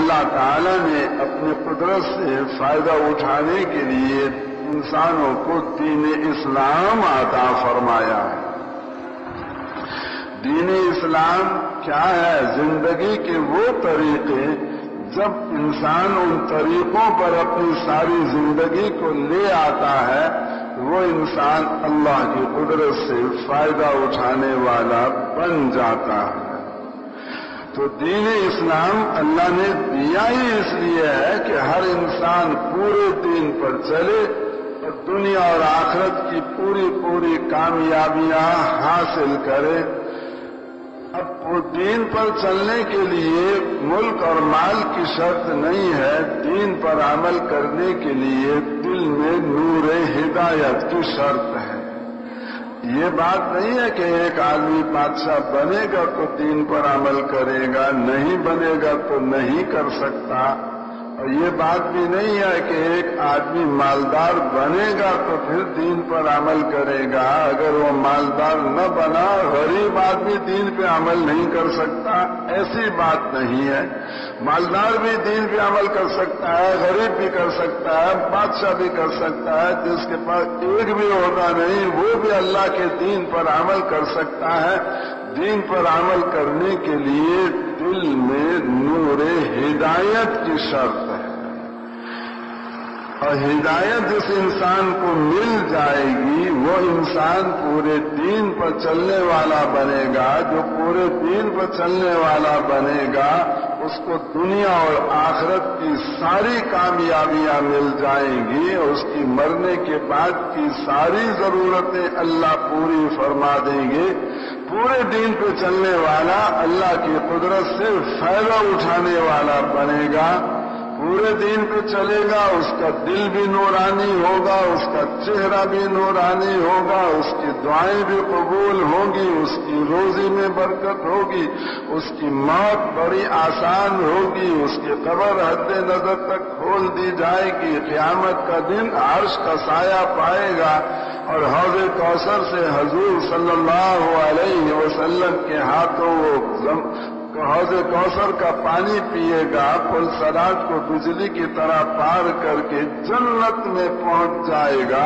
اللہ تعالی نے اپنی قدرت سے فائدہ اٹھانے کے لیے انسانوں کو دین اسلام عطا فرمایا ہے۔ دین اسلام کیا ہے؟ زندگی کے وہ طریقے جب انسان ان طریقوں پر اپنی ساری زندگی کو لے آتا ہے وہ انسان اللہ کی قدرت سے فائدہ اٹھانے والا بن جاتا ہے۔ تو دین اسلام اللہ نے دیا ہی اس لیے ہے کہ ہر انسان پورے دین پر چلے اور دنیا اور آخرت کی پوری کامیابیاں حاصل کرے۔ اب وہ دین پر چلنے کے لیے ملک اور مال کی شرط نہیں ہے، دین پر عمل کرنے کے لیے دل میں نور ہدایت کی شرط ہے۔ یہ بات نہیں ہے کہ ایک آدمی بادشاہ بنے گا تو دین پر عمل کرے گا، نہیں بنے گا تو نہیں کر سکتا۔ اور یہ بات بھی نہیں ہے کہ ایک آدمی مالدار بنے گا تو پھر دین پر عمل کرے گا، اگر وہ مالدار نہ بنا غریب آدمی دین پہ عمل نہیں کر سکتا، ایسی بات نہیں ہے۔ مالدار بھی دین پہ عمل کر سکتا ہے، غریب بھی کر سکتا ہے، بادشاہ بھی کر سکتا ہے، جس کے پاس ایک بھی ہوتا نہیں وہ بھی اللہ کے دین پر عمل کر سکتا ہے۔ دین پر عمل کرنے کے لیے دل میں نور ہدایت کی شرط ہے، اور ہدایت جس انسان کو مل جائے گی وہ انسان پورے دین پر چلنے والا بنے گا۔ جو پورے دین پر چلنے والا بنے گا اس کو دنیا اور آخرت کی ساری کامیابیاں مل جائیں گی، اور اس کی مرنے کے بعد کی ساری ضرورتیں اللہ پوری فرما دیں گے۔ پورے دین پہ چلنے والا اللہ کی قدرت سے فائدہ اٹھانے والا بنے گا، پورے دین پہ چلے گا، اس کا دل بھی نورانی ہوگا، اس کا چہرہ بھی نورانی ہوگا، اس کی دعائیں بھی قبول ہوں گی، اس کی روزی میں برکت ہوگی، اس کی موت بڑی آسان ہوگی، اس کی قبر حد نظر تک کھول دی جائے گی، قیامت کا دن عرش کا سایہ پائے گا، اور حوض کوثر سے حضور صلی اللہ علیہ وسلم کے ہاتھوں وہ حوض کوثر کا پانی پیے گا، پل صراط کو بجلی کی طرح پار کر کے جنت میں پہنچ جائے گا،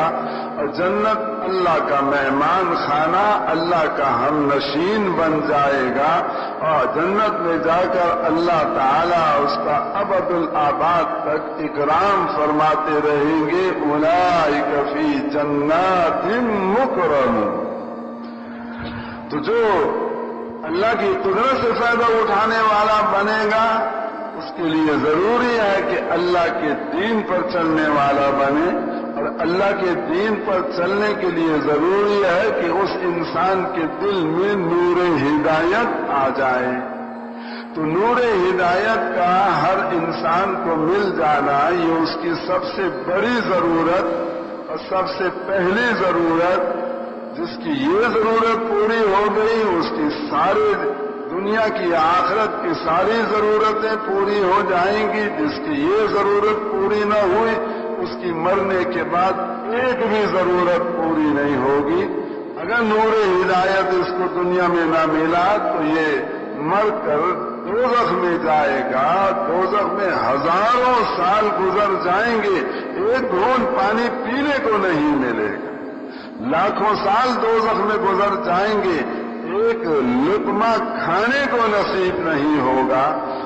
اور جنت اللہ کا مہمان خانہ، اللہ کا ہم نشین بن جائے گا، اور جنت میں جا کر اللہ تعالیٰ اس کا ابد الآباد تک اکرام فرماتے رہیں گے۔ اولئک فی جنات مکرمون۔ تو جو اللہ کی قدرت سے فائدہ اٹھانے والا بنے گا اس کے لیے ضروری ہے کہ اللہ کے دین پر چلنے والا بنے، اور اللہ کے دین پر چلنے کے لیے ضروری ہے کہ اس انسان کے دل میں نور ہدایت آ جائے۔ تو نور ہدایت کا ہر انسان کو مل جانا یہ اس کی سب سے بڑی ضرورت اور سب سے پہلی ضرورت، جس کی یہ ضرورت پوری ہو گئی اس کی ساری دنیا کی آخرت کی ساری ضرورتیں پوری ہو جائیں گی۔ جس کی یہ ضرورت پوری نہ ہوئی اس کی مرنے کے بعد ایک بھی ضرورت پوری نہیں ہوگی۔ اگر نور ہدایت اس کو دنیا میں نہ ملا تو یہ مر کر دوزخ میں جائے گا، دوزخ میں ہزاروں سال گزر جائیں گے، ایک گھونٹ پانی پینے کو نہیں ملے گا، لاکھوں سال دوزخ میں گزر جائیں گے، ایک لقمہ کھانے کو نصیب نہیں ہوگا،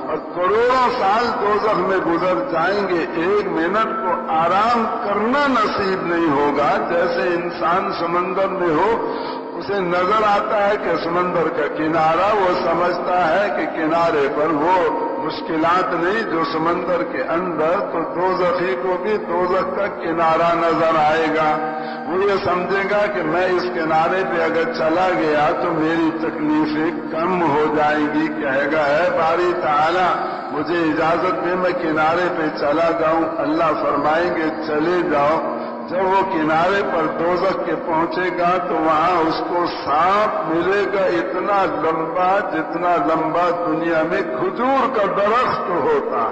اور کروڑوں سال دوزخ میں گزر جائیں گے، ایک منٹ کو آرام کرنا نصیب نہیں ہوگا۔ جیسے انسان سمندر میں ہو اسے نظر آتا ہے کہ سمندر کا کنارہ، وہ سمجھتا ہے کہ کنارے پر وہ مشکلات نہیں جو سمندر کے اندر، تو دوزخی کو بھی دوزخ کا کنارہ نظر آئے گا، وہ یہ سمجھے گا کہ میں اس کنارے پہ اگر چلا گیا تو میری تکلیفیں کم ہو جائیں گی، کہے گا ہے باری تعالیٰ مجھے اجازت دے میں کنارے پہ چلا جاؤں، اللہ فرمائیں گے چلے جاؤ۔ جب وہ کنارے پر دوزخ کے پہنچے گا تو وہاں اس کو سانپ ملے گا اتنا لمبا جتنا لمبا دنیا میں کھجور کا درخت ہوتا،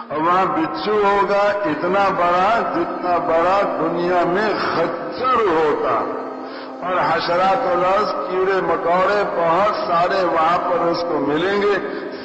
اور وہاں بچھو ہوگا اتنا بڑا جتنا بڑا دنیا میں خچر ہوتا، اور حشرات الارض کیڑے مکوڑے بہت سارے وہاں پر اس کو ملیں گے،